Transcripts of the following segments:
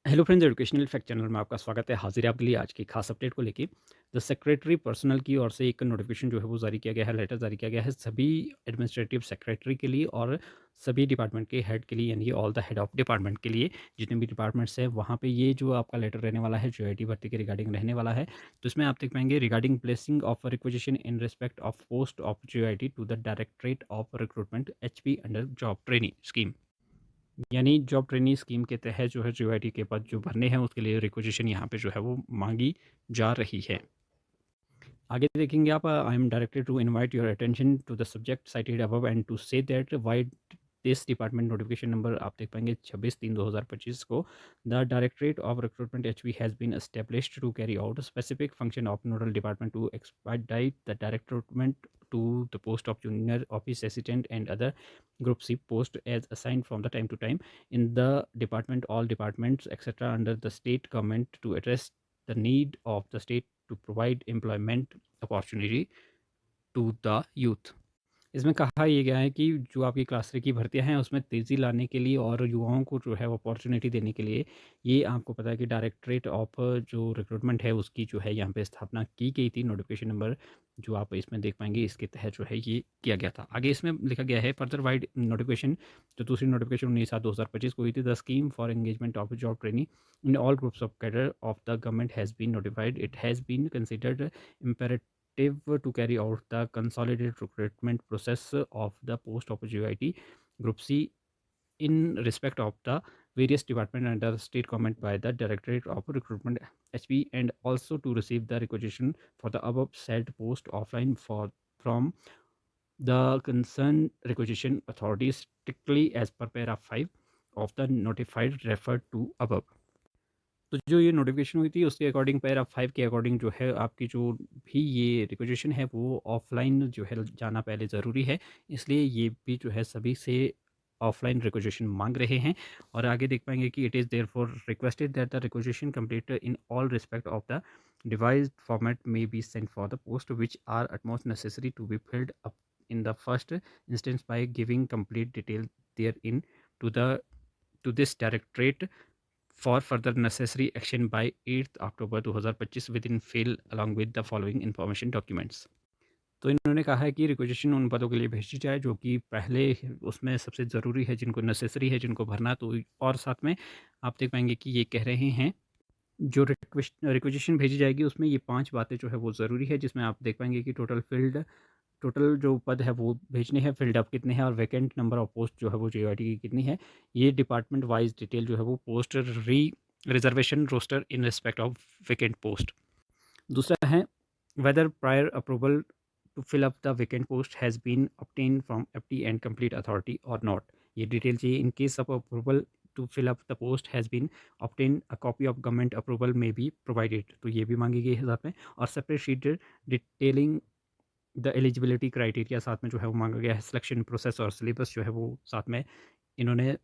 Hello friends, educational fact channel में आपका स्वागत है। हाजिर है आपके लिए आज की खास अपडेट को लेके। द सेक्रेटरी पर्सनल की ओर से एक नोटिफिकेशन जो है वो जारी किया गया है, लेटर जारी किया गया है सभी एडमिनिस्ट्रेटिव सेक्रेटरी के लिए और सभी डिपार्टमेंट के हेड के लिए, यानी कि all the head of department के लिए। जितने भी डिपार्टमेंट्स हैं वहाँ पे ये जो आपका लेटर रहने वाला है JIT भर्ती के रिगार्डिंग रहने वाला है। तो इसमें आप देख पाएंगे regarding placing of requisition in respect of post of JIT to the directorate of recruitment HP under job training scheme. यानी जॉब ट्रेनी स्कीम के तहत जो है JIT के पद जो भरने हैं उसके लिए रिक्वेजिशन यहाँ पे जो है वो मांगी जा रही है। आगे देखेंगे आप, I am directed to invite your attention to the subject cited above and to say that vide this department notification number आप देख पाएंगे 26/3/2025 को। The directorate of recruitment HP has been established to carry out specific function of nodal department to expedite the directment to the post of junior office assistant and other group C post as assigned from the time to time in the department, all departments etc under the state government to address the need of the state to provide employment opportunity to the youth। इसमें कहा ये गया है कि जो आपकी class 3 की भर्तियाँ हैं उसमें तेज़ी लाने के लिए और युवाओं को जो है अपॉर्चुनिटी देने के लिए ये आपको पता है कि डायरेक्टरेट ऑफ जो रिक्रूटमेंट है उसकी जो है यहाँ पे स्थापना की गई थी। नोटिफिकेशन नंबर जो आप इसमें देख पाएंगे इसके तहत जो है ये किया गया था। आगे इसमें लिखा गया है फर्दर वाइड नोटिफिकेशन, जो दूसरी नोटिफिकेशन 19/7/2025 को हुई थी। The scheme for engagement of job training in all groups of cadre of the government has been notified. It has been considered to carry out the consolidated recruitment process of the post of JIT Group C in respect of the various department under the state government by the Directorate of Recruitment HP, and also to receive the requisition for the above said post offline from the concerned requisition authorities strictly as per para 5 of the notified referred to above। तो जो ये notification हुई थी उसके according para 5 के according जो है आपकी जो भी ये रिक्वेजिशन है वो ऑफलाइन जो है जाना पहले ज़रूरी है। इसलिए ये भी जो है सभी से ऑफलाइन रिक्वेजिशन मांग रहे हैं। और आगे देख पाएंगे कि it is therefore requested that the requisition complete in all respect of the device format may be sent for the post which are utmost necessary to be filled up in the first instance by giving complete detail therein to the to this directorate for further necessary action by 8 October 2025 within fill along with the following information documents. तो इन्होंने कहा है कि requisition उन पदों के लिए भेजी जाए जो कि पहले उसमें सबसे ज़रूरी है, जिनको नेसेसरी है, जिनको भरना। तो और साथ में आप देख पाएंगे कि ये कह रहे हैं जो रिक्वेजिशन भेजी जाएगी उसमें ये 5 बातें जो है वो ज़रूरी है, जिसमें आप देख पाएंगे कि टोटल जो पद है वो भेजने हैं, फिल्ड अप कितने हैं और वैकेंट नंबर ऑफ पोस्ट जो है वो JIT की कितनी है। ये डिपार्टमेंट वाइज डिटेल जो है वो post reservation roster in respect of vacant post. दूसरा है whether prior approval to fill up the vacant post has been obtain from FT and complete authority और नॉट। ये डिटेल चाहिए। In case of approval to fill up the post has been obtain a copy of government approval may be provided. तो ये भी मांगी गई है साथ में। और separate sheet detailing the eligibility criteria साथ में जो है वो मांगा गया है। सिलेक्शन प्रोसेस और सिलेबस जो है वो साथ में इन्होंने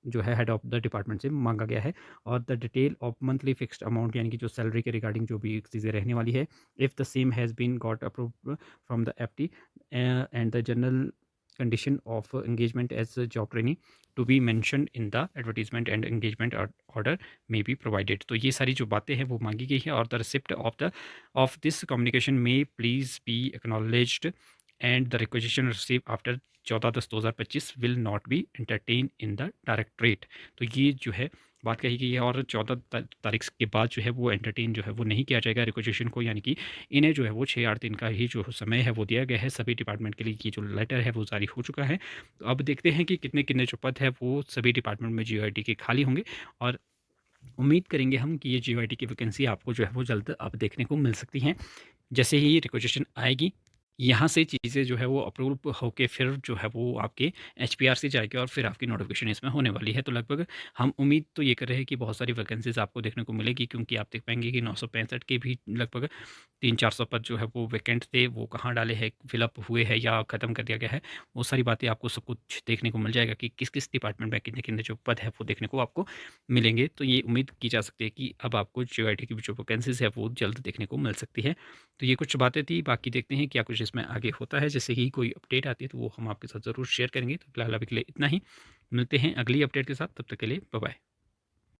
जो है हेड ऑफ द डिपार्टमेंट से मांगा गया है। और the detail of monthly fixed amount, यानी कि जो सैलरी के रिगार्डिंग जो भी चीज़ें रहने वाली है, if the same has been got approve from the FT and the general condition of engagement as a job training to be mentioned in the advertisement and engagement order may be provided। तो ये सारी जो बातें हैं वो मांगी गई है। और the receipt of this communication में please be acknowledged and the requisition receive after 14/10/2025 will not be entertain in the directorate. तो ये जो है बात कही गई है। और 14 तारीख के बाद जो है वो एंटरटेन जो है वो नहीं किया जाएगा रिक्वेजिशन को, यानी कि इन्हें जो है वो 6-8 दिन का ही जो समय है वो दिया गया है। सभी डिपार्टमेंट के लिए ये जो लेटर है वो जारी हो चुका है। तो अब देखते हैं कि कितने कितने जो पद है वो सभी डिपार्टमेंट में JIT के खाली होंगे। और उम्मीद करेंगे हम कि ये JIT की वैकेंसी आपको जो है वो जल्द अब देखने को मिल सकती हैं। जैसे ही रिक्वेजिशन आएगी यहाँ से चीज़ें जो है वो अप्रूव होके फिर जो है वो आपके HPR से जाएगी और फिर आपकी नोटिफिकेशन इसमें होने वाली है। तो लगभग हम उम्मीद तो ये कर रहे हैं कि बहुत सारी वैकेंसीज़ आपको देखने को मिलेगी, क्योंकि आप देख पाएंगे कि 965 के भी लगभग 300-400 पद जो है वो वैकेंट थे, वो कहाँ डाले हैं, फिलअप हुए हैं या ख़त्म कर दिया गया है। वो सारी बातें आपको सब कुछ देखने को मिल जाएगा कि किस किस डिपार्टमेंट में कितने कितने जो पद है वो देखने को आपको मिलेंगे। तो ये उम्मीद की जा सकती है कि अब आपको JIT की जो वैकेंसीज़ है वो जल्द देखने को मिल सकती है। तो ये कुछ बातें थी, बाकी देखते हैं क्या कुछ इसमें आगे होता है। जैसे ही कोई अपडेट आती है तो वो हम आपके साथ ज़रूर शेयर करेंगे। तो फिलहाल अभी के लिए इतना ही, मिलते हैं अगली अपडेट के साथ, तब तक के लिए बाय बाय।